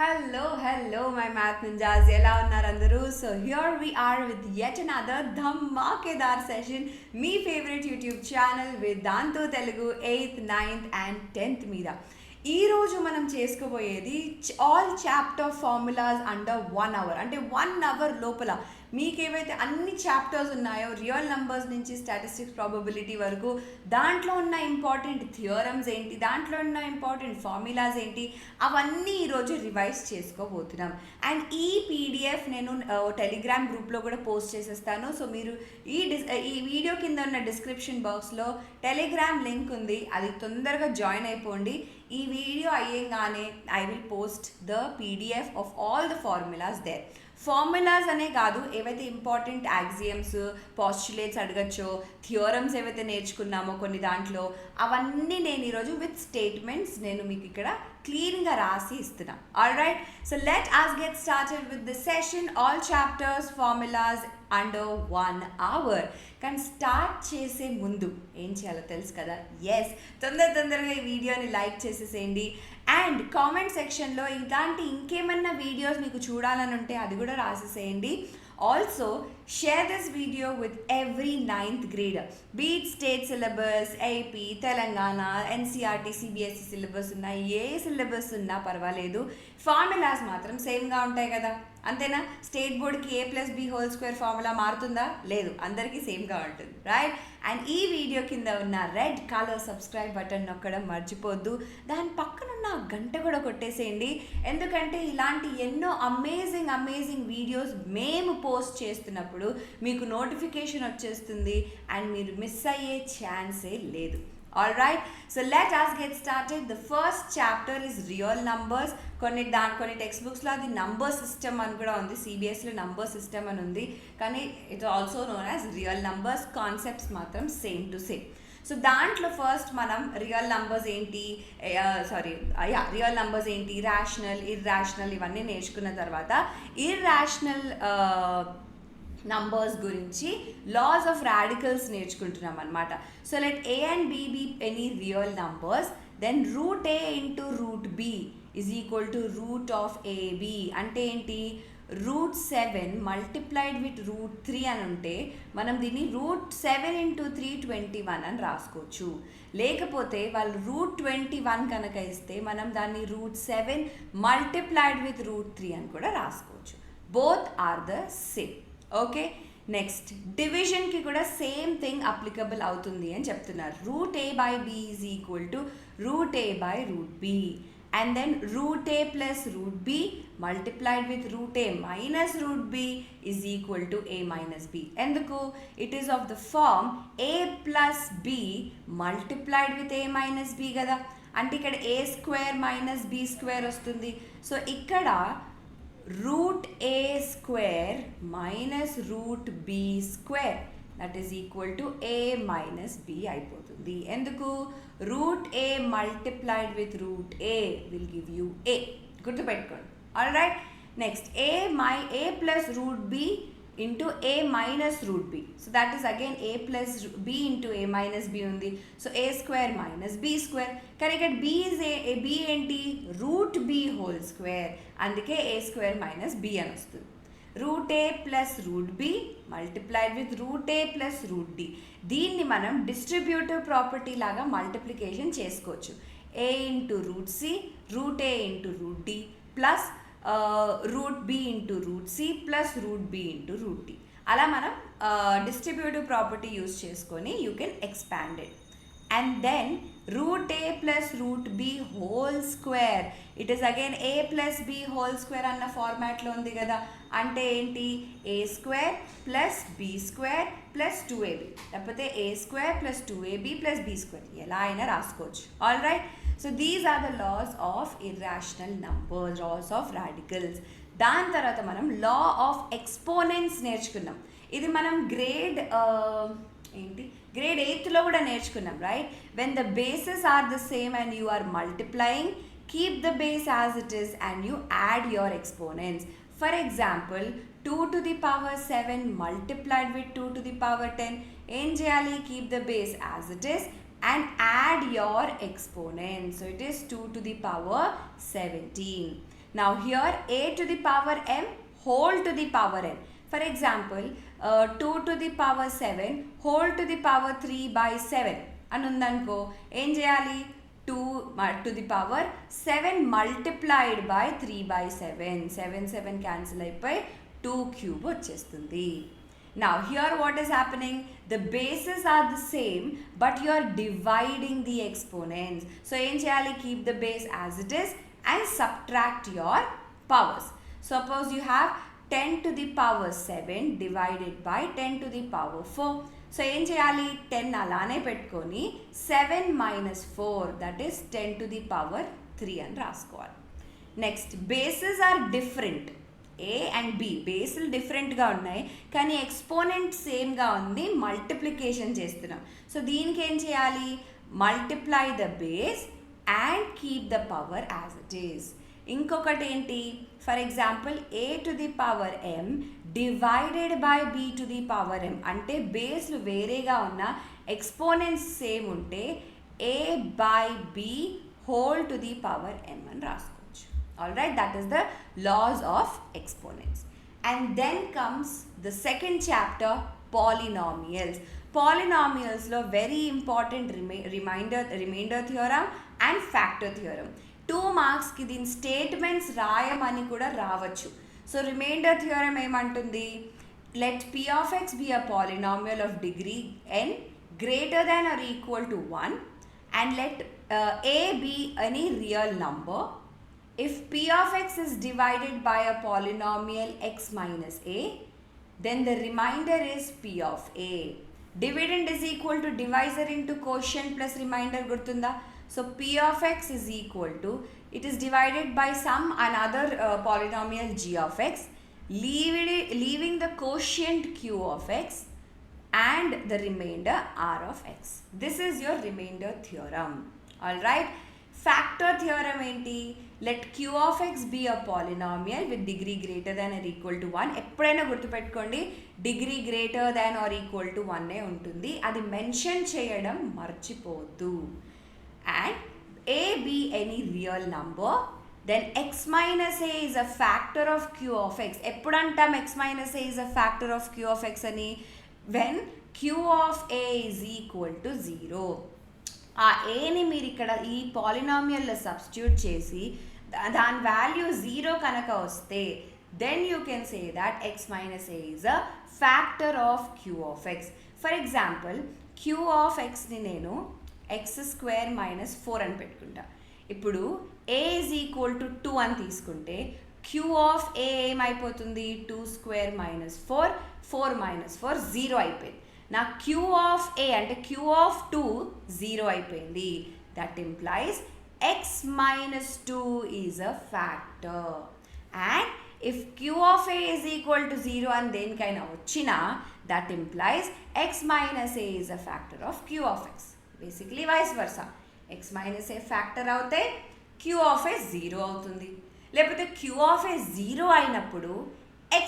Hello, my math ninjas. ఎలా ఉన్నారు అందరూ? So here we are with yet another ధమాకేదార్ session. Me favorite YouTube channel Vedantu Telugu 8th, 9th and 10th మీద. ఈ రోజు మనం చేసుకోబోయేది all chapter formulas under 1 hour. అంటే 1 hour లోపల మీకు ఏవైతే అన్ని చాప్టర్స్ ఉన్నాయో రియల్ నెంబర్స్ నుంచి స్టాటిస్టిక్స్ ప్రాబబిలిటీ వరకు దాంట్లో ఉన్న ఇంపార్టెంట్ థియరమ్స్ ఏంటి, దాంట్లో ఉన్న ఇంపార్టెంట్ ఫార్ములాస్ ఏంటి, అవన్నీ ఈరోజు రివైజ్ చేసుకోబోతున్నాం. అండ్ ఈ పీడిఎఫ్ నేను టెలిగ్రామ్ గ్రూప్లో కూడా పోస్ట్ చేసేస్తాను. సో మీరు ఈ వీడియో కింద ఉన్న డిస్క్రిప్షన్ బాక్స్లో టెలిగ్రామ్ లింక్ ఉంది, అది తొందరగా జాయిన్ అయిపోండి. ఈ వీడియో అయ్యేగానే I will post the PDF of all the formulas there. Formulas అనే కాదు, ఏవైతే ఇంపార్టెంట్ యాక్సియమ్స్, పాస్టులేట్స్ అడగచ్చో, థియోరమ్స్ ఏవైతే నేర్చుకున్నామో కొన్ని దాంట్లో, అవన్నీ నేను ఈరోజు విత్ స్టేట్మెంట్స్ నేను మీకు ఇక్కడ క్లీన్గా రాసి ఇస్తున్నా. All right, so let us get started with the session. All chapters, formulas under 1 hour. కానీ స్టార్ట్ చేసే ముందు ఏం చేయాలో తెలుసు కదా? ఎస్, తొందరగా ఈ వీడియోని లైక్ చేసేసేయండి. అండ్ కామెంట్ సెక్షన్లో ఇలాంటి ఇంకేమన్నా వీడియోస్ మీకు చూడాలని ఉంటే అది కూడా రాసేసేయండి. Also share this video with every 9th grader, be it state syllabus, AP, Telangana, NCERT, CBSE syllabus ఉన్నా, ఏ సిలబస్ ఉన్నా పర్వాలేదు, ఫార్ములాస్ మాత్రం సేమ్గా ఉంటాయి కదా, అంతేనా? స్టేట్ బోర్డ్కి A+B² ఫార్ములా మారుతుందా? లేదు, అందరికీ సేమ్గా ఉంటుంది, రైట్? అండ్ ఈ వీడియో కింద ఉన్న రెడ్ కలర్ సబ్స్క్రైబ్ బటన్ నొక్కడం మర్చిపోద్దు. దాని పక్కనున్న గంట కూడా కొట్టేసేయండి, ఎందుకంటే ఇలాంటి ఎన్నో అమేజింగ్ వీడియోస్ మేము పోస్ట్ చేస్తున్నప్పుడు మీకు నోటిఫికేషన్ వచ్చేస్తుంది అండ్ మీరు మిస్ అయ్యే ఛాన్సే లేదు. All right, so let us get started. The first chapter is real numbers. కొన్ని టెక్స్ట్ బుక్స్లో అది నంబర్ సిస్టమ్ అని కూడా ఉంది, సిబిఎస్లో నంబర్ సిస్టమ్ అని ఉంది, కానీ it also known as real numbers. Concepts మాత్రం సేమ్ టు సేమ్. సో దాంట్లో ఫస్ట్ మనం రియల్ నంబర్స్ ఏంటి, రియల్ నంబర్స్ ఏంటి, ర్యాషనల్, ఇర్రాషనల్ ఇవన్నీ నేర్చుకున్న తర్వాత ఇర్రాషనల్ నంబర్స్ గురించి లాస్ ఆఫ్ రాడికల్స్ నేర్చుకుంటున్నాం అనమాట. So let A and B be any real numbers, then root A into root B is equal to root of AB. అంటే ఏంటి? √7 మల్టిప్లైడ్ విత్ √3 అని ఉంటే మనం దీన్ని √7 into 321 అని రాసుకోవచ్చు. లేకపోతే వాళ్ళు √21 కనుక ఇస్తే మనం దాన్ని √7 మల్టిప్లైడ్ విత్ √3 అని కూడా రాసుకోవచ్చు. Both are the same. Okay, next డివిజన్కి కూడా సేమ్ థింగ్ అప్లికబుల్ అవుతుంది అని చెప్తున్నారు. √A/B is equal to √A/√B and then √A+√B multiplied with √A minus √B is equal to A-B. ఎందుకు? It is of the form A+B multiplied with A-B కదా, అంటే ఇక్కడ A² - B² వస్తుంది. So ఇక్కడ √A² minus √B² that is equal to A-B అయిపోతుంది. ఎందుకు? √A multiplied with √A will give you A. గుర్తుపెట్టుకోండి. All right, next A+√B into A minus √B. So that is again A+B into A-B ఉంది. So A² minus B². కానీ ఇక్కడ B ఏంటి? √B² అందుకే A² minus B అని వస్తుంది. √A+√B multiplied with √A+√D. దీన్ని మనం డిస్ట్రిబ్యూటివ్ ప్రాపర్టీ లాగా మల్టిప్లికేషన్ చేసుకోవచ్చు. A into √C, √A into √D plus √B into √C plus √B into √D. అలా మనం డిస్ట్రిబ్యూటివ్ ప్రాపర్టీ యూజ్ చేసుకొని you can expand it. And then √A+√B² it is again A+B² అన్న ఫార్మాట్లో ఉంది కదా, అంటే ఏంటి? A² + B² + 2AB, లేకపోతే A² + 2AB + B², ఎలా అయినా రాసుకోవచ్చు. All right, so these are the laws of irrational numbers, laws of radicals. దాని తర్వాత మనం లా ఆఫ్ ఎక్స్పోనెంట్స్ నేర్చుకున్నాం. ఇది మనం గ్రేడ్ 8లో కూడా నేర్చుకున్నాం, right? When the bases are the same and you are multiplying, keep the base as it is and you add your exponents. For example 2⁻7 multiplied with 2⁻10 ఏం చేయాలి? Keep the base as it is and add your exponent. So it is 2⁻17. Now here a to the power m whole to the power n. For example, 2 to the power 7 whole to the power 3 by 7 అని ఉందనుకో, ఏం చేయాలి? 2 to the power 7 multiplied by 3 by 7. 7 cancel అయిపోయి 2 cube వచ్చేస్తుంది. Now here what is happening? The bases are the same but you are dividing the exponents. So ఏం చేయాలి? Keep the base as it is and subtract your powers. Suppose you have 10 to the power 7 divided by 10 to the power 4. So ఏం చేయాలి? 10 అలానే పెట్టుకొని 7 minus 4 that is 10 to the power 3 అని రాసుకోవాలి. Next bases are different. A and B బేసులు డిఫరెంట్గా ఉన్నాయి కానీ ఎక్స్పోనెంట్ సేమ్గా ఉంది, మల్టిప్లికేషన్ చేస్తున్నాం. సో దీనికి ఏం చేయాలి? Multiply the base and keep the power as it is. ఇంకొకటి ఏంటి? For example a to the power m divided by b to the power m అంటే బేస్లు వేరేగా ఉన్న ఎక్స్పోనెంట్స్ సేమ్ ఉంటే a by b whole to the power m అని రాసుకోవచ్చు. Alright, that is the laws of exponents. And then comes the second chapter, polynomials. పాలినామియల్స్లో very important remainder theorem and factor theorem. 2 మార్క్స్కి దీని statements రాయమని కూడా రావచ్చు. So remainder theorem ఏమంటుంది? Let p of x be a polynomial of degree n greater than or equal to 1 and let a be any real number. If p of x is divided by a polynomial x minus a, then the remainder is p of a. Dividend is equal to divisor into quotient plus remainder, gurtunda? So p of x is equal to, it is divided by some another polynomial g of x, leaving the quotient q of x and the remainder r of x. This is your remainder theorem. Alright. Factor theorem enti? Let q of x be a polynomial with degree greater than or equal to 1. ఎప్పుడైనా గుర్తుపెట్టుకోండి, degree greater than or equal to 1 ఉంటుంది. అది mention చేయడం మర్చిపోవద్దు. And a be any real number, then x minus a is a factor of q of x. ఎప్పుడు అంటాం x minus a is a factor of q of x అని? when q of a is equal to 0. ఆ ఏని మీరు ఇక్కడ ఈ పాలినామియల్లో substitute చేసి దాని వాల్యూ 0 కనుక వస్తే then you can say that x minus a is a factor of q of x. For example q of xని నేను x² minus 4 అని పెట్టుకుంటా. ఇప్పుడు a is equal to 2 అని తీసుకుంటే q of a ఏమైపోతుంది? 2² minus 4, 4 minus 4 0 అయిపోయింది. నా q of a అంటే q of 2 0 అయిపోయింది. That implies x minus 2 is a factor. And if q of a is equal to 0 అని దేనికైనా వచ్చినా that implies x minus a is a factor of q of x. Basically vice versa. x minus a factor అవుతే q of a 0 అవుతుంది. లేకపోతే q of a 0 అయినప్పుడు x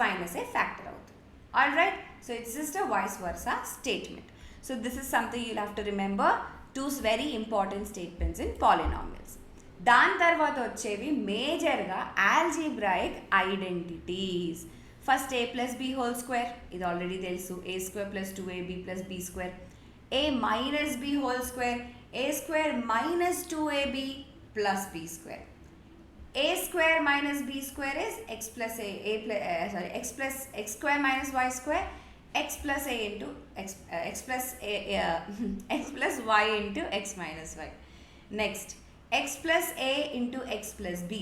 minus a factor అవుతుంది. Alright, so it's just a vice versa statement. So this is something you'll have to remember, two very important statements in polynomials. దాని తర్వాత వచ్చేవి మేజర్గా algebraic identities. First a plus b whole square, ఇది already తెలుసు. a² plus 2ab plus b square. a minus b whole square, a² minus 2ab plus b square. a² minus b square is x plus x square minus y square, x plus a into x plus y into x minus y. Next, x plus a into x plus b,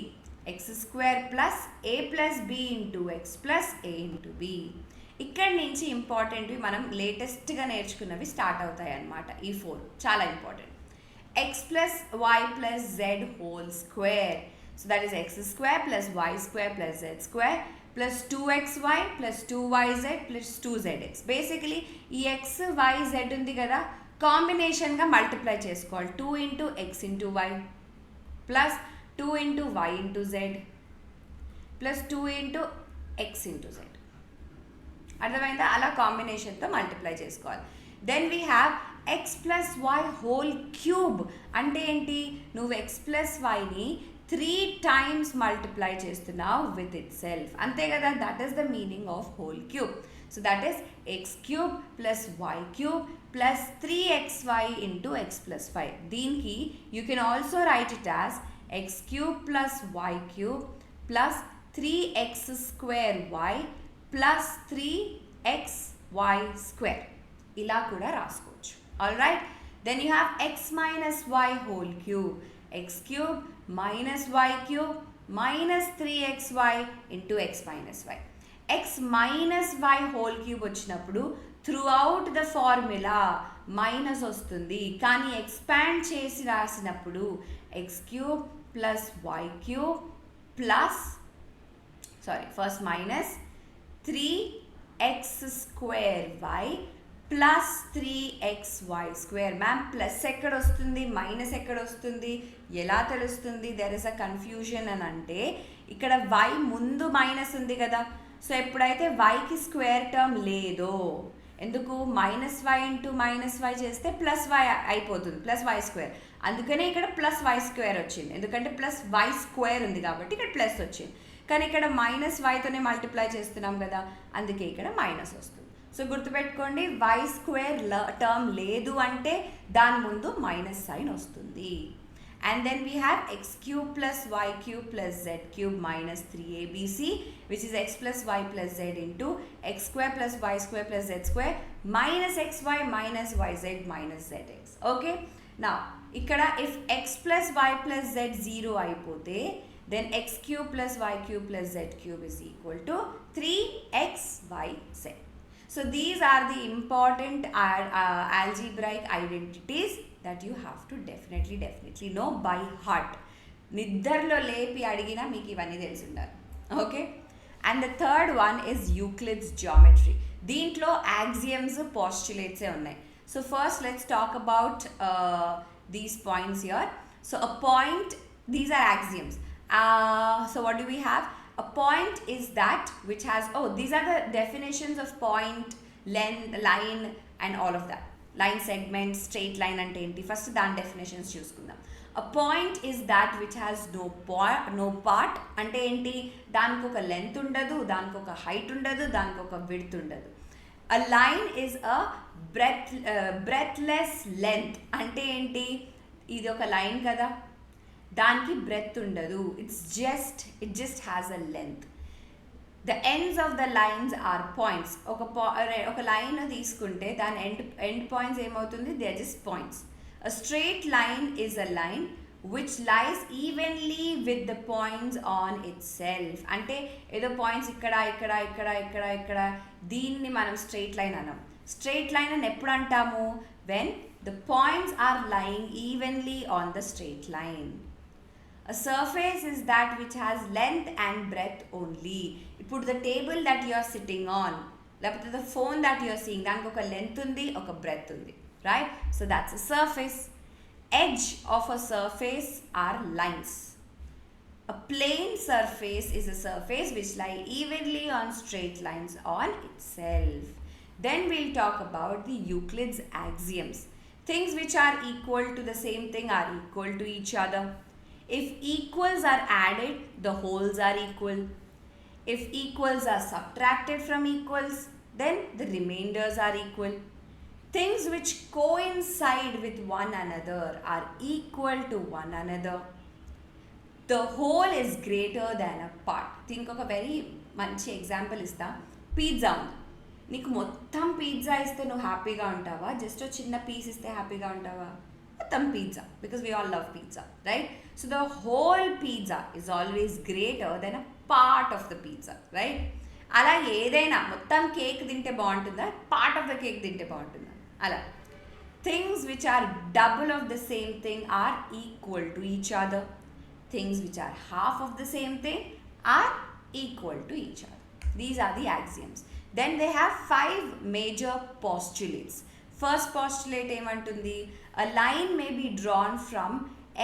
x square plus a plus b into x plus a into b. ఇక్కడి నుంచి ఇంపార్టెంట్వి మనం లేటెస్ట్గా నేర్చుకున్నవి start అవుతాయి అన్నమాట. ఈ 4 చాలా important. x plus y plus z whole square. So that is x² plus y² plus z² plus 2xy plus 2yz plus 2zx. Basically ఈ x y z ఉంది కదా, కాంబినేషన్గా మల్టిప్లై చేసుకోవాలి. 2 into x into y plus 2 into y into z plus 2 into x into z. అర్థమైందా? అలా కాంబినేషన్తో multiply చేసుకోవాలి. Then we have x plus y whole cube. అంటే ఏంటి? నువ్వు x plus yని 3 times మల్టిప్లై చేస్తున్నావు విత్ ఇట్ సెల్ఫ్, అంతే కదా. That is the meaning of whole cube. So that is x cube plus y cube plus 3xy into x plus 5. దీనికి you can also write it as x cube plus y cube plus 3x square y plus 3xy square, ఇలా కూడా రాసుకోవచ్చు. All right, then you have x minus y whole cube, x cube minus y cube minus 3xy into x minus y. x minus y whole cube వచ్చినప్పుడు throughout the formula minus వస్తుంది, కానీ expand చేసి రాసినప్పుడు x cube plus y cube plus first minus 3x square y plus 3xy square. Ma'am plus ఎక్కడ వస్తుంది, minus ఎక్కడ వస్తుంది, ఎలా తెలుస్తుంది? దెర్ ఇస్ అ కన్ఫ్యూజన్ అని అంటే, ఇక్కడ y ముందు మైనస్ ఉంది కదా. సో ఎప్పుడైతే వైకి స్క్వేర్ టర్మ్ లేదో, ఎందుకు minus y into minus y చేస్తే ప్లస్ వై అయిపోతుంది, ప్లస్ వై స్క్వేర్. అందుకనే ఇక్కడ ప్లస్ వై స్క్వేర్ వచ్చింది, ఎందుకంటే ప్లస్ వై స్క్వేర్ ఉంది కాబట్టి ఇక్కడ ప్లస్ వచ్చింది. కానీ ఇక్కడ మైనస్ వైతోనే మల్టిప్లై చేస్తున్నాం కదా, అందుకే ఇక్కడ మైనస్ వస్తుంది. సో గుర్తుపెట్టుకోండి, వై స్క్వేర్ టర్మ్ లేదు అంటే దాని ముందు మైనస్ సైన్ వస్తుంది. And then we have x cube plus y cube plus z cube minus 3abc which is x plus y plus z into x square plus y square plus z square minus xy minus yz minus zx. Okay, నా ఇక్కడ if x plus y plus z 0 అయిపోతే then x cube plus y cube plus z cube is equal to 3xyz. So these are the important algebraic identities that you have to definitely know by heart. నిద్రలో లేపి అడిగినా మీకు ఇవన్నీ తెలిసి ఉండాలి. Okay, and the third one is Euclid's geometry. దీంట్లో axioms పాస్టులేట్సే ఉన్నాయి. So first let's talk about these points here. So a point, these are axioms. So what do we have? A point is that which has, these are the definitions of point, length, line and all of that. Line, segment, straight line ante enti. First dan definitions chusukundam. A point is that which has no part ante enti, daniki oka length undadu, daniki oka height undadu, daniki oka width undadu. A line is a breadthless length ante enti, idi oka line kada, దానికి breadth ఉండదు, it just has a length. The ends of the lines are points. ఒక line తీసుకుంటే దాని end points ఏమవుతుంది, they are just points. A straight line is a line which lies evenly with the points on itself. అంటే ఏదో points ఇక్కడ ఇక్కడ ఇక్కడ ఇక్కడ ఇక్కడ, దీన్ని మనం స్ట్రైట్ లైన్ అనం. స్ట్రైట్ లైన్ అని ఎప్పుడు అంటాము, when the points are lying evenly on the straight line. A surface is that which has length and breadth only. ఇప్పుడు the table that you are sitting on, లేకపోతే the phone that you are seeing, దానికి ఒక length ఉంది, ఒక breadth ఉంది, right? So that's a surface. Edge of a surface are lines. A plane surface is a surface which lie evenly on straight lines on itself. Then we'll talk about the Euclid's axioms. Things which are equal to the same thing are equal to each other. If equals are added, the wholes are equal. If equals are subtracted from equals, then the remainders are equal. Things which coincide with one another are equal to one another. The whole is greater than a part. Think of a very manchi example ista. Pizza. నీకు మొత్తం pizza ఇస్తే నువ్వు హ్యాపీగా ఉంటావా, just చిన్న piece ఇస్తే హ్యాపీగా ఉంటావా? మొత్తం pizza, because we all love pizza, right? So the whole pizza is always greater then a part of the pizza, right? అలా ఏదైనా మొత్తం కేక్ తింటే బాగుంటుందా, పార్ట్ ఆఫ్ ద కేక్ తింటే బాగుంటుందా? అలా things which are double of the same thing are equal to each other. Things which are half of the same thing are equal to each other. These are the axioms. Then they have 5 major postulates. First postulate ఏమంటుంది, a line may be drawn from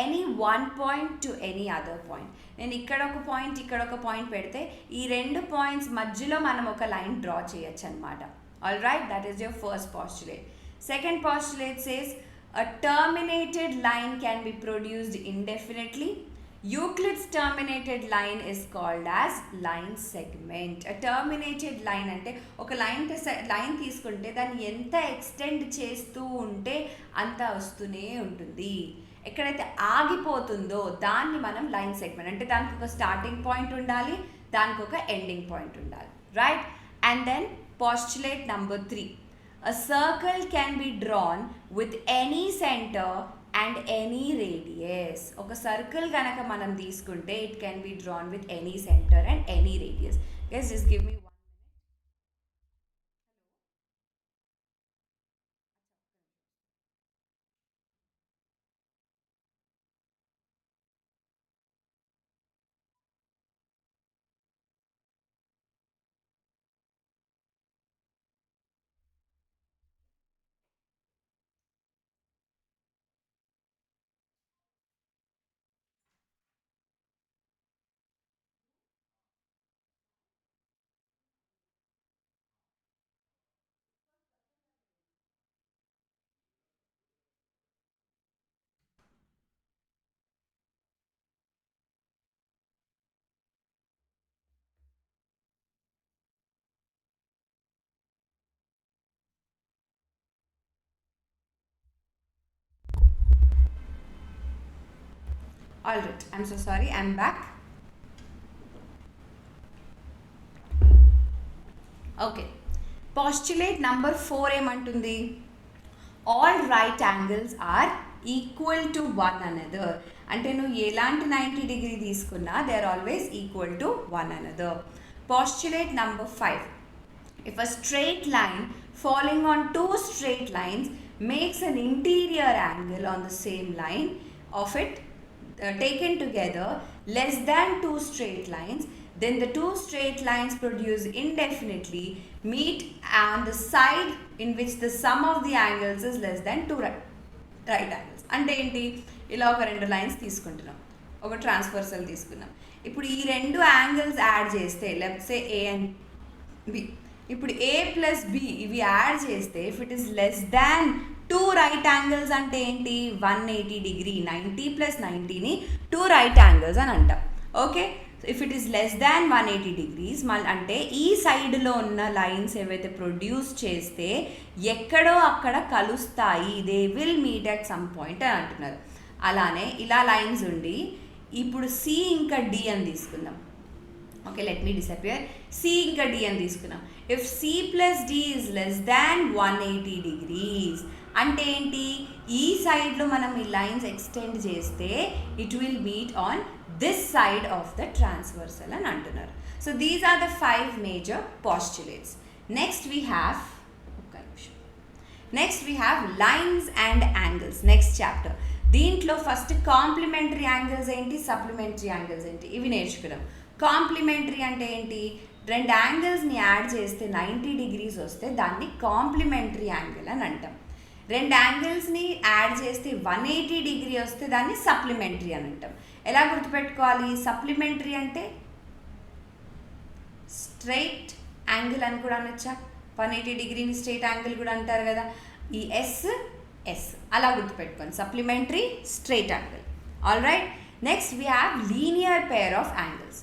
any one point to any other point. నేను ఇక్కడ ఒక point ఇక్కడ ఒక point పెడితే ఈ రెండు points మధ్యలో మనం ఒక లైన్ డ్రా చేయొచ్చు అనమాట. All right, that is your first postulate. Second postulate says a terminated line can be produced indefinitely Euclid's terminated line is called as line segment. A terminated line అంటే ఒక line తీసుకుంటే దాన్ని ఎంత extend చేస్తూ ఉంటే అంత వస్తూనే ఉంటుంది. ఎక్కడైతే ఆగిపోతుందో దాన్ని మనం లైన్ సెగ్మెంట్ అంటే దానికి ఒక స్టార్టింగ్ పాయింట్ ఉండాలి, దానికి ఒక ఎండింగ్ పాయింట్ ఉండాలి, right? And then postulate number 3. A circle can be drawn with any center and any radius. ఒక సర్కిల్ కనుక మనం తీసుకుంటే it can be drawn with any center and any radius. Guys, just give me 1 minute. Alright, I'm so sorry, I'm back. Okay, postulate number 4 ఏమంటుంది? All right angles are equal to one another. అంటే నువ్వు ఎలాంటి 90 degree తీసుకున్నా they are always equal to one another. Postulate number 5. If a straight line falling on two straight lines makes an interior angle on the same line of it taken together less than two straight lines, then the two straight lines produced indefinitely meet on the side in which the sum of the angles is less than two right angles. అంటే ఏంటి? ఇలా ఒక రెండు lines తీసుకుంటున్నాం, ఒక transversal తీసుకున్నాం. ఇప్పుడు ఈ రెండు యాంగిల్స్ యాడ్ చేస్తే let's say A and B, ఇప్పుడు ఏ ప్లస్ బి ఇవి యాడ్ చేస్తే if it is less than two right angles అంటే ఏంటి? 180 డిగ్రీ, 90 ప్లస్ 90ని టూ రైట్ యాంగిల్స్ అని అంటాం. Okay, if it is less than 180 degrees అంటే ఈ సైడ్లో ఉన్న లైన్స్ ఏవైతే ప్రొడ్యూస్ చేస్తే ఎక్కడో అక్కడ కలుస్తాయి, they will meet at some point అని అంటున్నారు. అలానే ఇలా లైన్స్ ఉండి ఇప్పుడు సి ఇంకా డి అని తీసుకుందాం. Okay, let me disappear. C ఇంకా డి అని తీసుకున్నాం. If C plus D is less than 180 degrees అంటే ఏంటి? ఈ సైడ్లో మనం ఈ లైన్స్ ఎక్స్టెండ్ చేస్తే it will meet on this side of the transversal అని అంటున్నారు. So these are the 5 major postulates. Next we have lines and angles. Next chapter. దీంట్లో ఫస్ట్ కాంప్లిమెంటరీ యాంగిల్స్ ఏంటి, సప్లిమెంటరీ యాంగిల్స్ ఏంటి ఇవి నేర్చుకున్నాం. కాంప్లిమెంటరీ అంటే ఏంటి? రెండు యాంగిల్స్ని యాడ్ చేస్తే 90 డిగ్రీస్ వస్తే దాన్ని కాంప్లిమెంటరీ యాంగిల్ అని అంటాం. రెండు యాంగిల్స్ని యాడ్ చేస్తే 180 డిగ్రీ వస్తే దాన్ని సప్లిమెంటరీ అని అంటాం. ఎలా గుర్తుపెట్టుకోవాలి? సప్లిమెంటరీ అంటే స్ట్రైట్ యాంగిల్ అని కూడా అనొచ్చా? 180 డిగ్రీని స్ట్రైట్ యాంగిల్ కూడా అంటారు కదా. ఈ ఎస్ అలా గుర్తుపెట్టుకోండి, supplementary straight angle. All right, next we have linear pair of angles.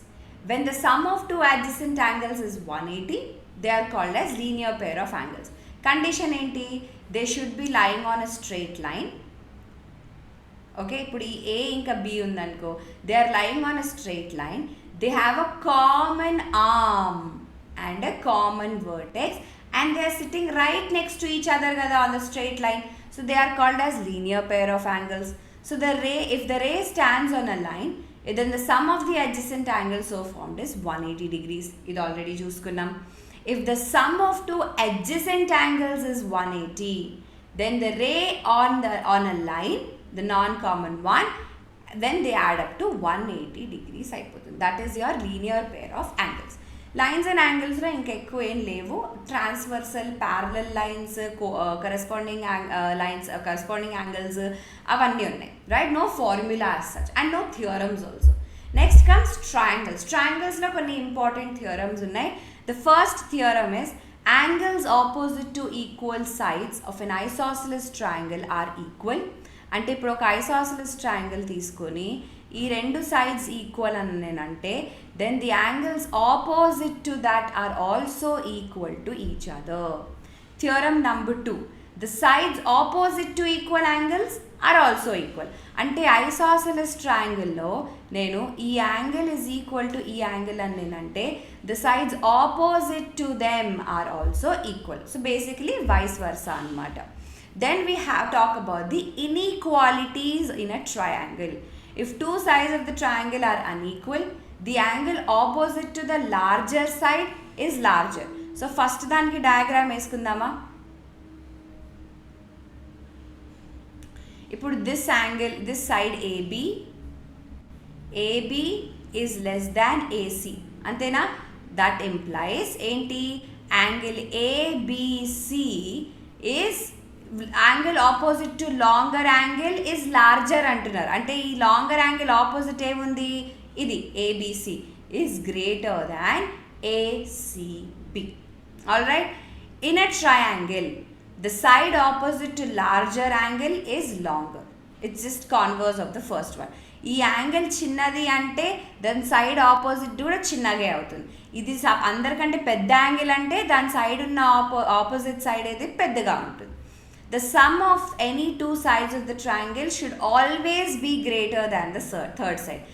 When the sum of two adjacent angles is 180, they are called as linear pair of angles. Condition ఏంటి? They should be lying on a straight line. Okay, ఇప్పుడు ఈ A ఇంకా B ఉందనుకో, they are lying on a straight line. They have a common arm and a common vertex and they are sitting right next to each other kada on the straight line. So they are called as linear pair of angles. So if the ray stands on a line, then the sum of the adjacent angles so formed is 180 degrees. ఇది already చూసుకున్నాం. If the sum of two adjacent angles is 180, then the ray on a line, the non-common one, then they add up to 180 degrees అయిపోతుంది. That is your linear pair of angles. Lines and యాంగిల్స్లో ఇంకా ఎక్కువ ఏం లేవు. Transversal, parallel lines, corresponding angles అవన్నీ ఉన్నాయి, right? No formula as such and no theorems also. Next comes triangles. ట్రయాంగిల్స్లో కొన్ని ఇంపార్టెంట్ థియరమ్స్ ఉన్నాయి. The first theorem is angles opposite to equal sides of an isosceles triangle are equal. అంటే ఇప్పుడు ఒక isosceles triangle తీసుకొని ఈ రెండు sides equal అని నేనంటే then the angles opposite to that are also equal to each other. Theorem number 2, the sides opposite to equal angles are also equal. అంటే isosceles ట్రయాంగిల్లో నేను ఈ యాంగిల్ ఈజ్ ఈక్వల్ టు ఈ యాంగిల్ అని నేనంటే the sides opposite to them are also equal. So basically vice versa అనమాట. Then we have talk about the inequalities in a triangle. If two sides of the triangle are unequal, the angle opposite to the larger side is larger. So first దానికి diagram వేసుకుందామా. ఇప్పుడు this angle, this side AB is less than AC, అంతేనా? That implies ఏంటి, angle ABC is angle opposite to longer angle is larger అంటున్నారు. అంటే ఈ longer angle opposite ఏముంది, ఇది ABC is greater than ACB. All right, in a triangle the side opposite to larger angle is longer. It's just converse of the first one. ఈ angle చిన్నది అంటే దాని side opposite కూడా చిన్నగా అవుతుంది. ఇది అందరికంటే పెద్ద యాంగిల్ అంటే దాని సైడ్ ఉన్న ఆపోజిట్ సైడ్ అయితే పెద్దగా ఉంటుంది. The sum of any two sides of the triangle should always be greater than the third side.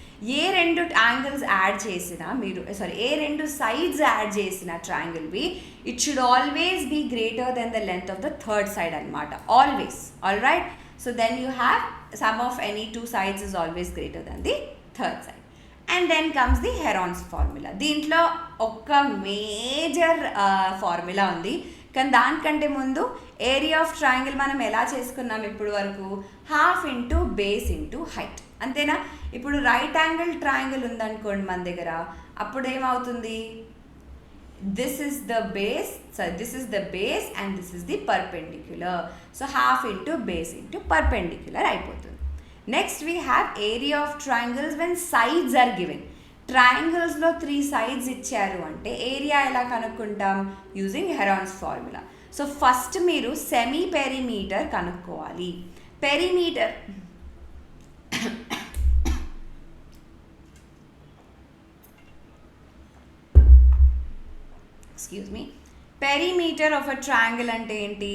ఏ రెండు యాంగిల్స్ యాడ్ చేసినా ఏ రెండు సైడ్స్ యాడ్ చేసిన ట్రయాంగిల్వి it should always be greater than the length of the third side అనమాట, always. All right, so then you have sum of any two sides is always greater than the third side. And then comes the Heron's formula. దీంట్లో ఒక major formula ఉంది, కానీ దానికంటే ముందు area of triangle మనం ఎలా చేసుకున్నాం ఇప్పుడు వరకు, half into base into height, అంతేనా? ఇప్పుడు రైట్ యాంగిల్ ట్రయాంగిల్ ఉందనుకోండి మన దగ్గర, అప్పుడు ఏమవుతుంది, this is the base and this is the perpendicular. So half into base into perpendicular అయిపోతుంది. Next we have area of triangles when sides are given. ట్రయాంగిల్స్లో 3 sides ఇచ్చారు అంటే ఏరియా ఎలా కనుక్కుంటాం, using Heron's formula. So first మీరు semi perimeter కనుక్కోవాలి. Perimeter perimeter of a triangle అంటే ఏంటి,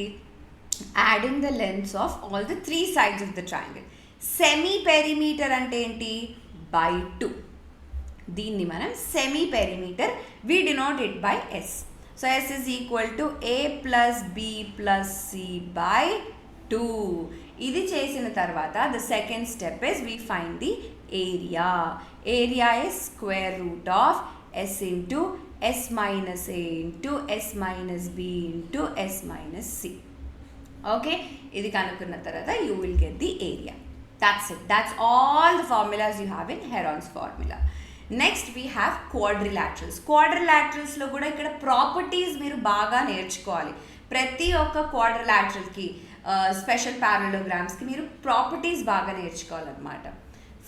adding the lengths of all the 3 sides of the triangle. Semi perimeter అంటే ఏంటి, by 2. దీన్ని మనం semi perimeter, we denote it by S. So S is equal to A plus B plus C by 2. ఇది చేసిన తర్వాత the second step is we find the area. Area is square root of S into S minus A into S minus B into S minus C. Okay, ఇది కనుక్కున్న తర్వాత you will get the area. That's it. That's all the formulas you have in Heron's formula. Next we have quadrilaterals. క్వాడ్రిలాటరల్స్లో కూడా ఇక్కడ properties మీరు బాగా నేర్చుకోవాలి. ప్రతి ఒక్క క్వాడ్రిలాటరల్కి స్పెషల్ ప్యారలోగ్రామ్స్కి మీరు ప్రాపర్టీస్ బాగా నేర్చుకోవాలన్నమాట.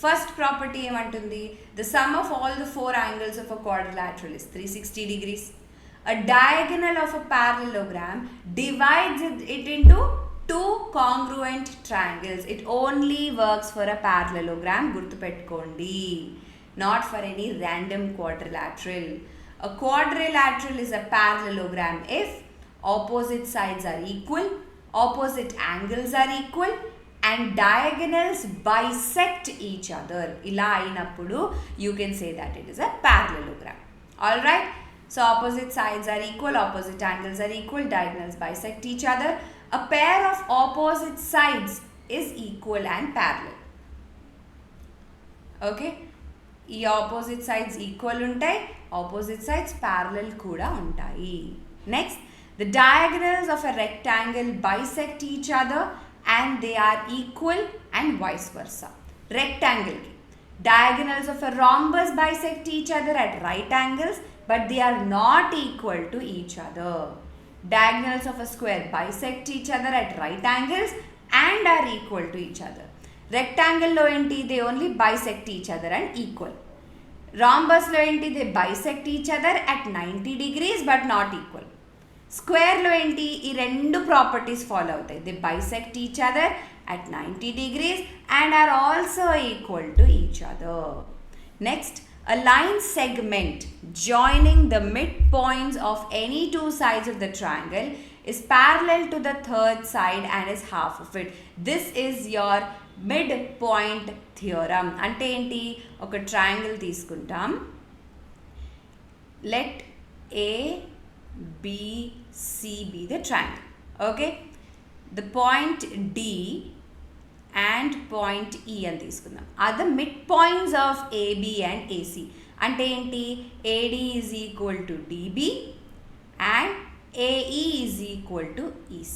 ఫస్ట్ ప్రాపర్టీ ఏమంటుంది, the sum of all the 4 angles of a quadrilateral is 360 degrees. A diagonal of a parallelogram divides it into 2 congruent triangles. It only works for a parallelogram, గుర్తుపెట్టుకోండి, not for any random quadrilateral. A quadrilateral is a parallelogram if opposite sides are equal, opposite angles are equal, and diagonals bisect each other. Ila ainappudu you can say that it is a parallelogram. All right, so opposite sides are equal, opposite angles are equal, diagonals bisect each other. A pair of opposite sides is equal and parallel. Okay, ఈ opposite sides equal ఉంటాయి, opposite sides parallel కూడా ఉంటాయి. Next, the diagonals of a rectangle bisect each other and they are equal and vice versa. రెక్టాంగిల్కి diagonals of a rhombus bisect each other at right angles but they are not equal to each other. Diagonals of a square bisect each other at right angles and are equal to each other. Rectangle lo enti they only bisect each other and equal. Rhombus lo enti they bisect each other at 90 degrees but not equal. స్క్వేర్లో ఏంటి, ఈ రెండు properties follow అవుతాయి. They bisect each other at 90 degrees and are also equal to each other. Next, a line segment joining the midpoints of any two sides of the triangle is parallel to the third side and is half of it. This is your midpoint theorem. అంటే ఏంటి, ఒక triangle తీసుకుంటాం. Let A, B, C be the triangle. Okay, the point D and point E అని తీసుకుందాం. are the midpoints of AB and AC. అంటే ఏంటి, AD is equal to DB and AE is equal to EC.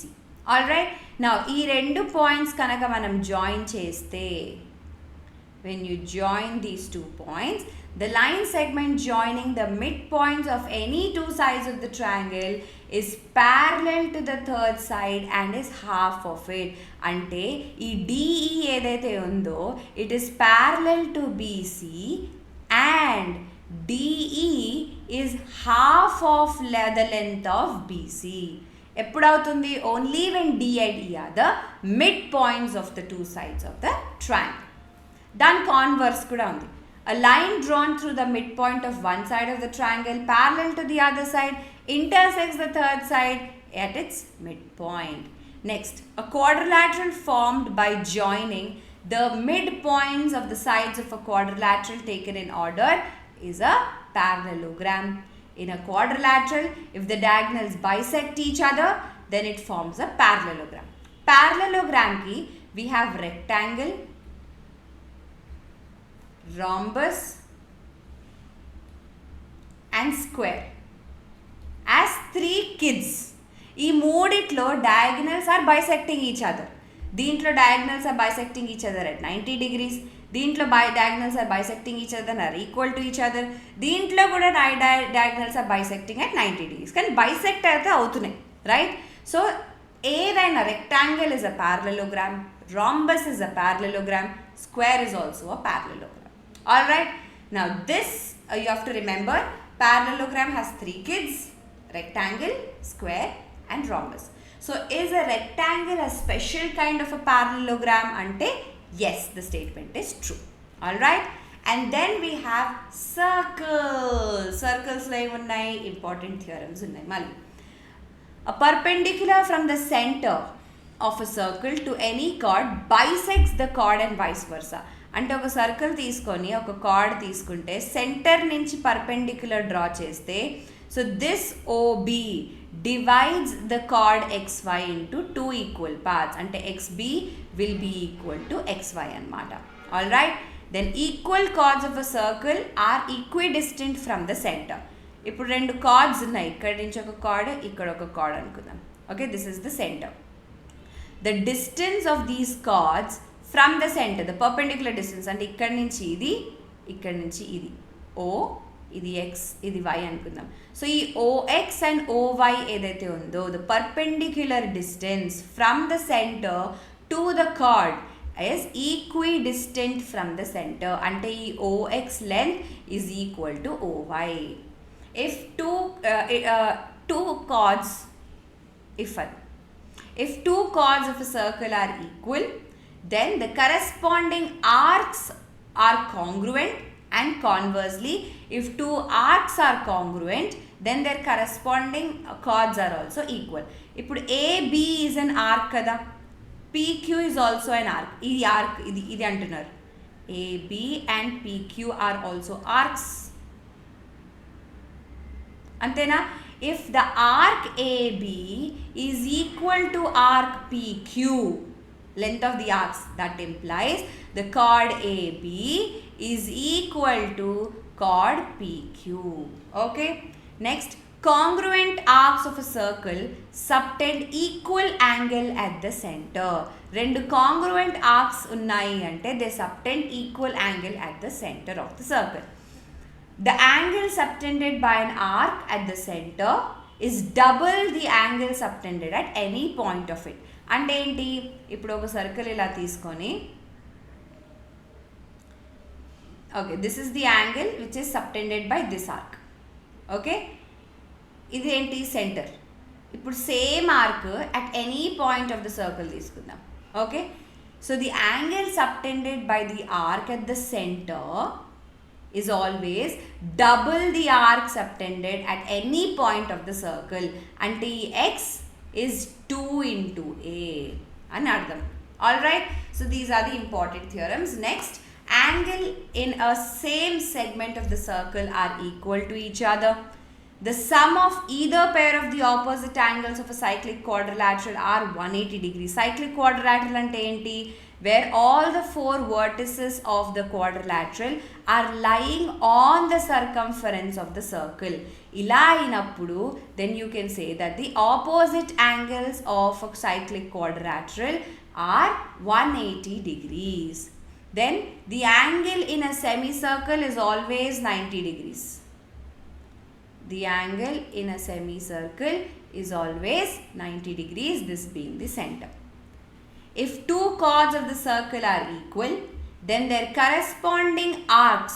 alright, now ఈ రెండు points కనుక మనం join చేస్తే, when you join these two points, the line segment joining the midpoints of any two sides of the triangle is parallel to the third side and is half of it. అంటే ఈ DE ఏదైతే ఉందో it is parallel to BC and DE is half of the length of BC. ఎప్పుడు అవుతుంది, only when D and E are the midpoints of the two sides of the triangle. దాని converse కూడా ఉంది. A line drawn through the midpoint of one side of the triangle parallel to the other side intersects the third side at its midpoint. Next, a quadrilateral formed by joining the midpoints of the sides of a quadrilateral taken in order is a parallelogram. In a quadrilateral, if the diagonals bisect each other, then it forms a parallelogram. Parallelogram ki we have rectangle, rhombus and square as three kids. ఈ మూడిట్లో diagonals are bisecting each other. దీంట్లో diagonals are bisecting each other at 90 degrees. దీంట్లో diagonals are bisecting each other and are equal to each other. దీంట్లో కూడా diagonals are bisecting at 90 degrees. కానీ bisect అయితే అవుతున్నాయి, right? So ఏదైనా rectangle is a parallelogram, rhombus is a parallelogram, square is also a parallelogram. Alright, now this you have to remember, parallelogram has three kids: rectangle, square and rhombus. So is a rectangle a special kind of a parallelogram? Ante yes, the statement is true. Alright, and then we have circles. Circles lo unnai important theorems unnai malli. A perpendicular from the center of a circle to any chord bisects the chord and vice versa. అంటే ఒక circle తీసుకొని ఒక card తీసుకుంటే centre నుంచి perpendicular draw చేస్తే, so this OB divides the chord XY into two equal parts. అంటే XB will be equal to XY అనమాట. All right, then equal chords of a circle are equidistant from the centre. ఇప్పుడు రెండు cards ఉన్నాయి, ఇక్కడ నుంచి ఒక card, ఇక్కడ ఒక కార్డ్ అనుకుందాం. Okay, this is the centre. The distance of these cards from the centre, the perpendicular distance, అంటే ఇక్కడ నుంచి ఇది, ఇక్కడ నుంచి ఇది O, ఇది X, ఇది Y అనుకుందాం. సో ఈ OX అండ్ OY ఏదైతే ఉందో, the perpendicular distance from the centre to the card is equidistant from the center. అంటే ఈ OX length is equal to OY. If two chords of a circle are equal, then the corresponding arcs are congruent, and conversely, if two arcs are congruent, then their corresponding chords are also equal. ఇప్పుడు AB is an arc కదా, PQ is also an arc. ఇది arc, ఇది అంటున్నారు. AB and PQ are also arcs. అంతేనా? If the arc AB is equal to arc PQ, length of the arcs, that implies the chord AB is equal to chord PQ. Okay, next, congruent arcs of a circle subtend equal angle at the center. రెండు congruent arcs ఉన్నాయి అంటే they subtend equal angle at the center of the circle. The angle subtended by an arc at the center is double the angle subtended at any point of it. అంటే ఏంటి, ఇప్పుడు ఒక circle ఇలా తీసుకొని, okay, this is the angle which is subtended by this arc. Okay, ఇది ఏంటి, centre. ఇప్పుడు same arc at any point of the circle తీసుకుందాం. Okay, so the angle subtended by the arc at the centre is always double the arc subtended at any point of the circle. అంటే ఈ x is 2 into a అని అర్థం. Alright, so these are the important theorems. Next, angle in a same segment of the circle are equal to each other. The sum of either pair of the opposite angles of a cyclic quadrilateral are 180 degrees. Cyclic quadrilateral అంటే ఏంటి? Where all the four vertices of the quadrilateral are lying on the circumference of the circle. ఇలా అయినప్పుడు then you can say that the opposite angles of a cyclic quadrilateral are 180 degrees. Then the angle in a semicircle is always 90 degrees. The angle in a semicircle is always 90 degrees, this being the center. If two chords of the circle are equal, then their corresponding arcs,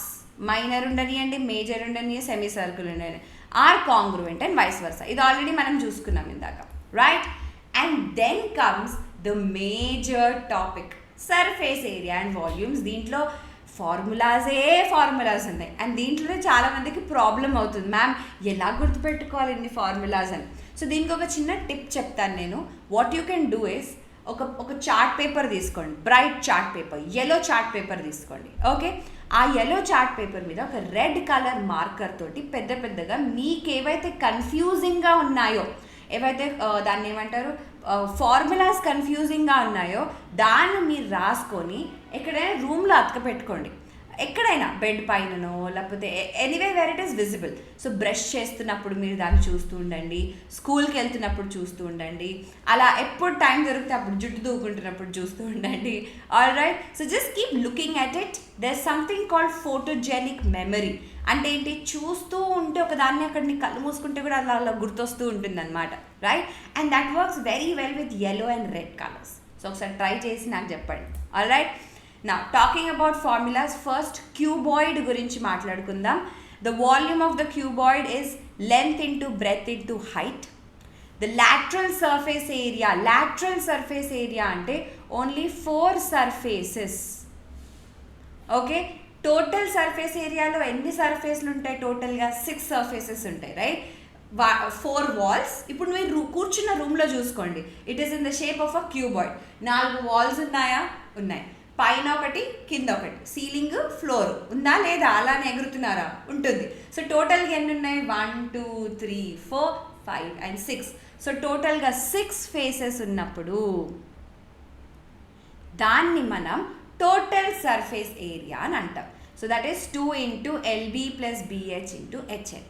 minor undaniyanడి, major undaniya, semicircle undaniya, are congruent and vice versa. ఇది already మనం చూసుకున్నాం ఇందాక, right? And then comes the major topic, surface area and volumes. దీంట్లో formulas ఉన్నాయి and దీంట్లోనే చాలామందికి problem అవుతుంది, ma'am ఎలా గుర్తుపెట్టుకోవాలి ఇన్ని ఫార్ములాస్ అని. సో దీనికి ఒక చిన్న టిప్ చెప్తాను నేను. What you can do is, ఒక చార్ట్ పేపర్ తీసుకోండి, bright chart paper, yellow chart paper తీసుకోండి. ఓకే, ఆ యెల్లో చార్ట్ పేపర్ మీద ఒక రెడ్ కలర్ మార్కర్ తోటి పెద్దగా మీకు ఏవైతే కన్ఫ్యూజింగ్గా ఉన్నాయో, ఏవైతే దాన్ని ఏమంటారు ఫార్ములాస్ కన్ఫ్యూజింగ్గా ఉన్నాయో దాన్ని మీరు రాసుకొని ఎక్కడైనా రూమ్లో అతకపెట్టుకోండి. ఎక్కడైనా బెడ్ పైననో లేకపోతే anyway where it is visible. So brush చేస్తున్నప్పుడు మీరు దాన్ని చూస్తూ ఉండండి, స్కూల్కి వెళ్తున్నప్పుడు చూస్తూ ఉండండి, అలా ఎప్పుడు టైం దొరికితే అప్పుడు జుట్టు దూకుంటున్నప్పుడు చూస్తూ ఉండండి. All right, so just keep looking at it. There something called photogenic memory. అంటే ఏంటి, చూస్తూ ఉంటే ఒకదాన్ని అక్కడ నీ కళ్ళు మూసుకుంటే కూడా అలా గుర్తొస్తూ ఉంటుంది అనమాట, right? And that works very well with yellow and red colours. So ఒకసారి ట్రై చేసి నాకు చెప్పండి. All right, now talking about formulas, first cuboid గురించి మాట్లాడుకుందాం. The volume of the cuboid is length into breadth into height. The lateral surface area అంటే only 4 surfaces. Okay, total surface ఏరియాలో ఎన్ని సర్ఫేస్లు ఉంటాయి? టోటల్గా 6 సర్ఫేసెస్ ఉంటాయి, రైట్? 4 వాల్స్. ఇప్పుడు మీరు కూర్చున్న రూమ్లో చూసుకోండి, it is in the shape of a cuboid. 4 walls ఉన్నాయా? ఉన్నాయి. పైన ఒకటి, కింద ఒకటి, సీలింగ్, ఫ్లోర్ ఉందా లేదా? అలానే ఎగురుతున్నారా? ఉంటుంది. సో టోటల్గా ఎన్ని ఉన్నాయి? 1 2 3 4 5 and 6. సో టోటల్గా 6 ఫేసెస్ ఉన్నప్పుడు దాన్ని మనం టోటల్ సర్ఫేస్ ఏరియా అని అంటాం. So that is 2 into LB plus BH into HL.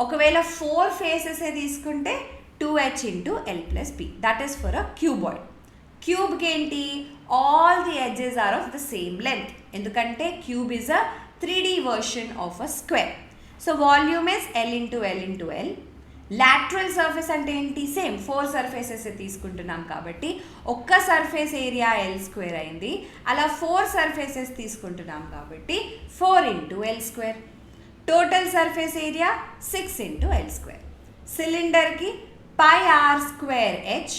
ఒకవేళ 4 ఫేసెసే తీసుకుంటే 2H into L plus B. That is for a cuboid. క్యూబ్కి ఏంటి, all the edges are of the same length, ఎందుకంటే cube is a 3D version of a square. So volume is L into L into L. Lateral surface అంటే ఏంటి, same 4 surfaces తీసుకుంటున్నాం కాబట్టి ఒక్క surface area L² అయింది. అలా 4 surfaces తీసుకుంటున్నాం కాబట్టి 4 into L². Total surface area 6 into L². సిలిండర్కి πr²h.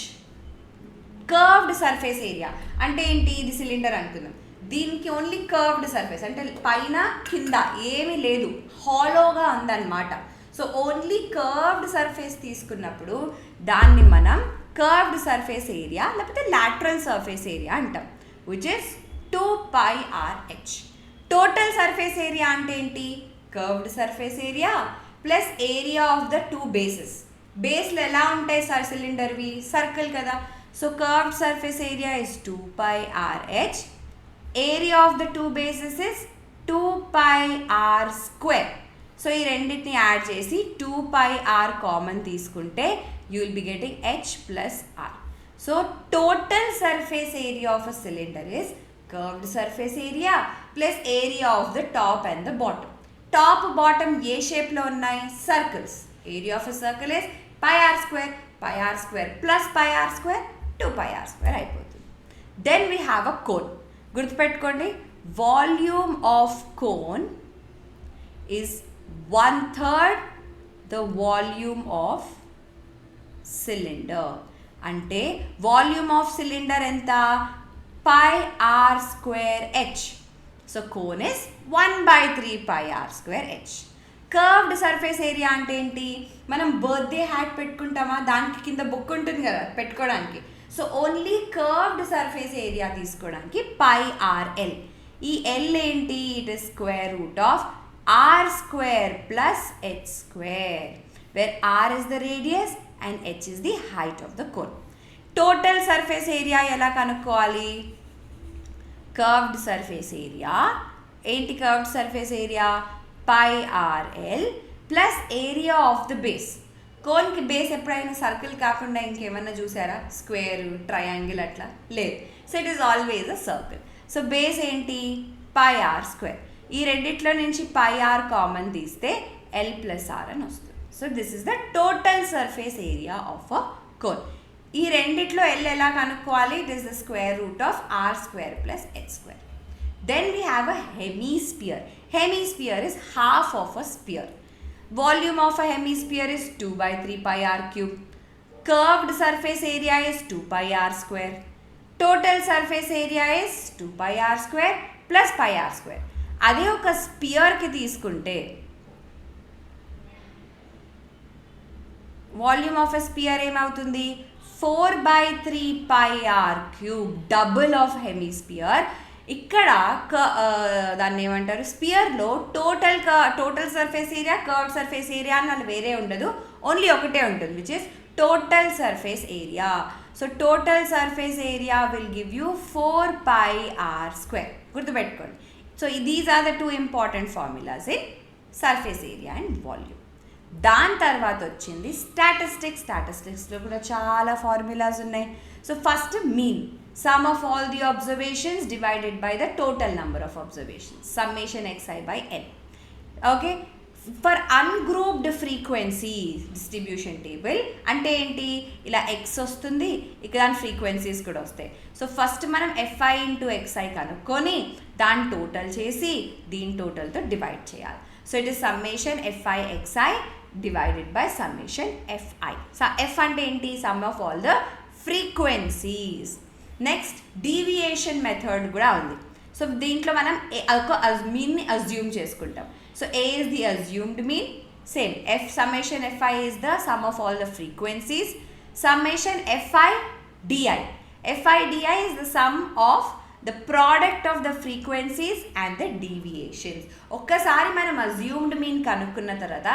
Curved surface area అంటే ఏంటి, ఇది సిలిండర్ అనుకుందాం, దీనికి ఓన్లీ కర్వ్డ్ సర్ఫేస్ అంటే పైన కింద ఏమీ లేదు, హాలోగా ఉందన్నమాట. సో ఓన్లీ కర్వ్డ్ సర్ఫేస్ తీసుకున్నప్పుడు దాన్ని మనం కర్వ్డ్ సర్ఫేస్ ఏరియా లేకపోతే లాటరల్ సర్ఫేస్ ఏరియా అంటాం, which is 2πrh. Total surface area అంటే ఏంటి, curved surface area plus area of the 2 bases. బేస్లు ఎలా ఉంటాయి సార్ సిలిండర్వి? సర్కిల్ కదా. So curved surface area is 2πrh. Area of the 2 bases is 2πr². So ఈ రెండింటిని యాడ్ చేసి 2πr కామన్ తీసుకుంటే you will be getting h plus r. So total surface area of a cylinder is curved surface area plus area of the top and the bottom. Top bottom ఏ షేప్లో ఉన్నాయి? Circles. Area of a circle is πr² plus πr² 2πr² అయిపోతుంది. Then we have a cone. గుర్తుపెట్టుకోండి, volume of cone is 1/3 the volume of cylinder. అంటే volume of cylinder ఎంత? pi r square h. So cone is 1/3 pi r square h. Curved surface area అంటే ఏంటి? మనం birthday hat పెట్టుకుంటామా, దానికి కింద book ఉంటుంది కదా పెట్టుకోవడానికి. So only curved surface area తీసుకోవడానికి pi r l. ఈ l ఏంటి? It is square root of r square plus h square, where r is the radius and h is the height of the cone. Total surface area ఎలా కనుక్కోవాలి? Curved surface area ఏంటి? Curved surface area pi r l plus area of the base. కోన్కి base ఎప్పుడైనా circle కాకుండా ఇంకేమన్నా చూసారా? Square, triangle అట్లా లేదు. So it is always a circle. So base ఏంటి? pi r square. ఈ రెండిట్లో నుంచి pi r కామన్ తీస్తే l ప్లస్ r అని వస్తుంది. So this is the total surface area of a cone. ఈ రెండిట్లో l ఎలా కనుక్కోవాలి? It is the square root of r square plus h square. Then we have a hemisphere. Hemisphere is half of a sphere. Volume of a hemisphere is 2/3 pi r cube. Curved surface area is 2 pi r square. Total surface area is 2 pi r square plus pi r square. అదే ఒక స్పియర్కి తీసుకుంటే volume of a spear ఏమవుతుంది? 4/3 pi r cube, double of hemisphere. ఇక్కడ దాన్ని ఏమంటారు? స్పియర్లో total surface area, curved surface area అని వేరే ఉండదు, ఓన్లీ ఒకటే ఉంటుంది, which is total surface area. So total surface area will give you 4 pi r square. గుర్తుపెట్టుకోండి. So these are the two important formulas in surface area and volume. దాని తర్వాత వచ్చింది statistics. స్టాటిస్టిక్స్లో కూడా చాలా ఫార్ములాస్ ఉన్నాయి. So first mean, sum of all the observations divided by the total number of observations, summation xi by n. Okay, for ungrouped frequency distribution table అంటే ఏంటి? ఇలా x వస్తుంది, ఇక్కడ దాని ఫ్రీక్వెన్సీస్ కూడా వస్తాయి. సో ఫస్ట్ మనం fi ఇంటూ xi కనుక్కొని దాన్ని టోటల్ చేసి దీని టోటల్తో డివైడ్ చేయాలి. So it is summation fi xi divided by summation fi. So f అంటే ఏంటి? Some of all the frequencies. Next deviation method కూడా ఉంది. సో దీంట్లో మనం మీన్ని అజ్యూమ్ చేసుకుంటాం. So A is the assumed mean, same summation fi is the sum of all the frequencies. Summation fi di is the sum of the product of the frequencies and the deviations. ఒక్కసారి మనం assumed mean కనుక్కున్న తర్వాత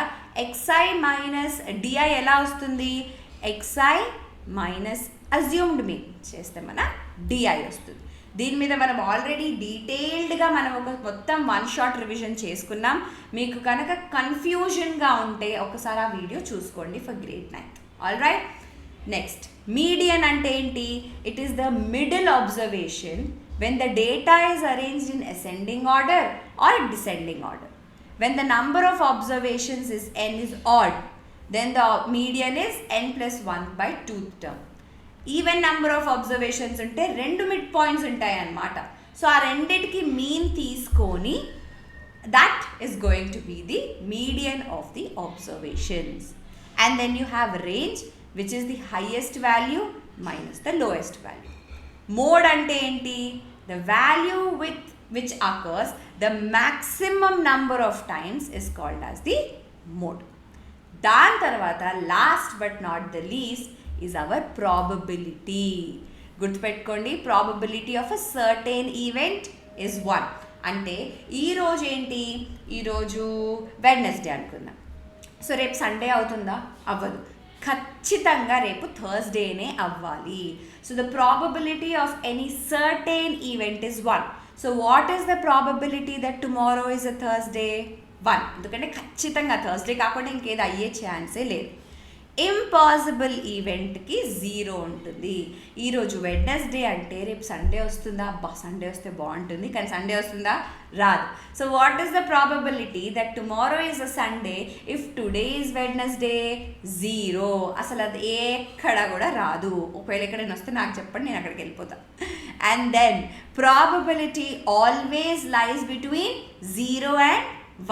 xi minus di ఎలా వస్తుంది? xi minus assumed mean చేస్తే మన DI వస్తుంది. దీని మీద మనం ఆల్రెడీ డీటెయిల్డ్గా మనం ఒక మొత్తం వన్ షాట్ రివిజన్ చేసుకున్నాం. మీకు కనుక కన్ఫ్యూజన్గా ఉంటే ఒకసారి ఆ వీడియో చూసుకోండి for grade 9th. All right, next median అంటే ఏంటి? It is the middle observation when the data is arranged in ascending order or descending order. When the number of observations is n is odd, then the median is n plus 1 by 2th term. Even number of observations ఉంటే రెండు mid points ఉంటాయి అన్నమాట. So ఆ రెండిటికి mean తీసుకొని that is going to be the median of the observations. And then you have range which is the highest value minus the lowest value. Mode అంటే ఏంటి? The value with which occurs the maximum number of times is called as the mode. దాని తర్వాత last but not the least is our probability. గుర్తుపెట్టుకోండి, probability of a certain event is 1. అంటే ఈరోజు ఏంటి? ఈరోజు Wednesday అనుకుందాం. సో రేపు Sunday అవుతుందా? అవ్వదు. ఖచ్చితంగా రేపు థర్స్డేనే అవ్వాలి. So the probability of any certain event is 1. So what is the probability that tomorrow is a Thursday? 1. ఎందుకంటే ఖచ్చితంగా థర్స్డే కాకుండా ఇంకేది అయ్యే ఛాన్సే లేదు. ఇంపాసిబుల్ ఈవెంట్కి 0 ఉంటుంది. ఈరోజు వెడ్నెస్డే అంటే రేపు సండే వస్తుందా? అబ్బా సండే వస్తే బాగుంటుంది, కానీ సండే వస్తుందా? రాదు. So what is the probability that tomorrow is a Sunday if today is Wednesday? 0. అసలు అది ఎక్కడ కూడా రాదు. ఒకవేళ ఎక్కడైనా వస్తే నాకు చెప్పండి, నేను అక్కడికి వెళ్ళిపోతాను. And then probability always lies between 0 and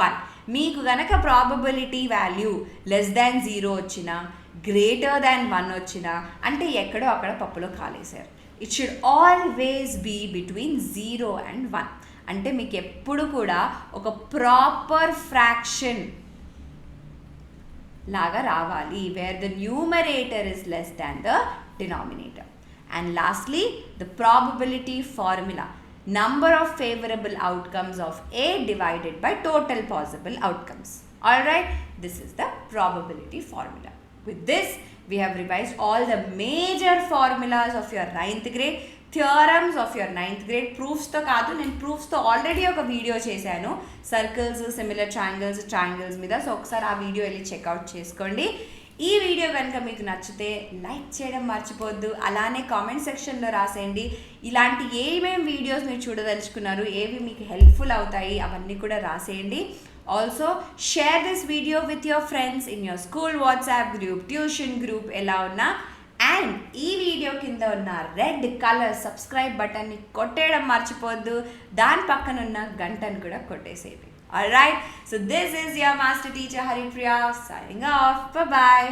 1. మీకు గనక ప్రాబబిలిటీ వాల్యూ లెస్ దాన్ 0 వచ్చినా, గ్రేటర్ దాన్ 1 వచ్చినా అంటే ఎక్కడో అక్కడ పప్పులో కాలేశారు. It should always be between 0 and 1. అంటే మీకు ఎప్పుడు కూడా ఒక ప్రాపర్ ఫ్రాక్షన్ లాగా రావాలి, wear the numerator is less than the denominator. And lastly the probability formula, number of favorable outcomes of A divided by total possible outcomes. Alright, this is the probability formula. With this, we have revised all the major formulas of your 9th grade, theorems of your 9th grade. Proofs to kaadu, నేను proofs తో already ఒక video చేశాను, circles, similar triangles మీద. So ఒకసారి ఆ video వెళ్ళి checkout చేసుకోండి. ఈ వీడియో కనుక మీకు నచ్చితే లైక్ చేయడం మర్చిపోవద్దు, అలానే కామెంట్ సెక్షన్లో రాసేయండి ఇలాంటి ఏమేమి వీడియోస్ మీరు చూడదలుచుకున్నారు, ఏవి మీకు హెల్ప్ఫుల్ అవుతాయి అవన్నీ కూడా రాసేయండి. Also share this video with your friends in your school WhatsApp group, tuition group, ఎలా ఉన్నా. అండ్ ఈ వీడియో కింద ఉన్న రెడ్ కలర్ సబ్స్క్రైబ్ బటన్ని కొట్టేయడం మర్చిపోవద్దు, దాని పక్కన ఉన్న గంటను కూడా కొట్టేసేయండి. Alright, so this is your master teacher Haripriya signing off. Bye-bye.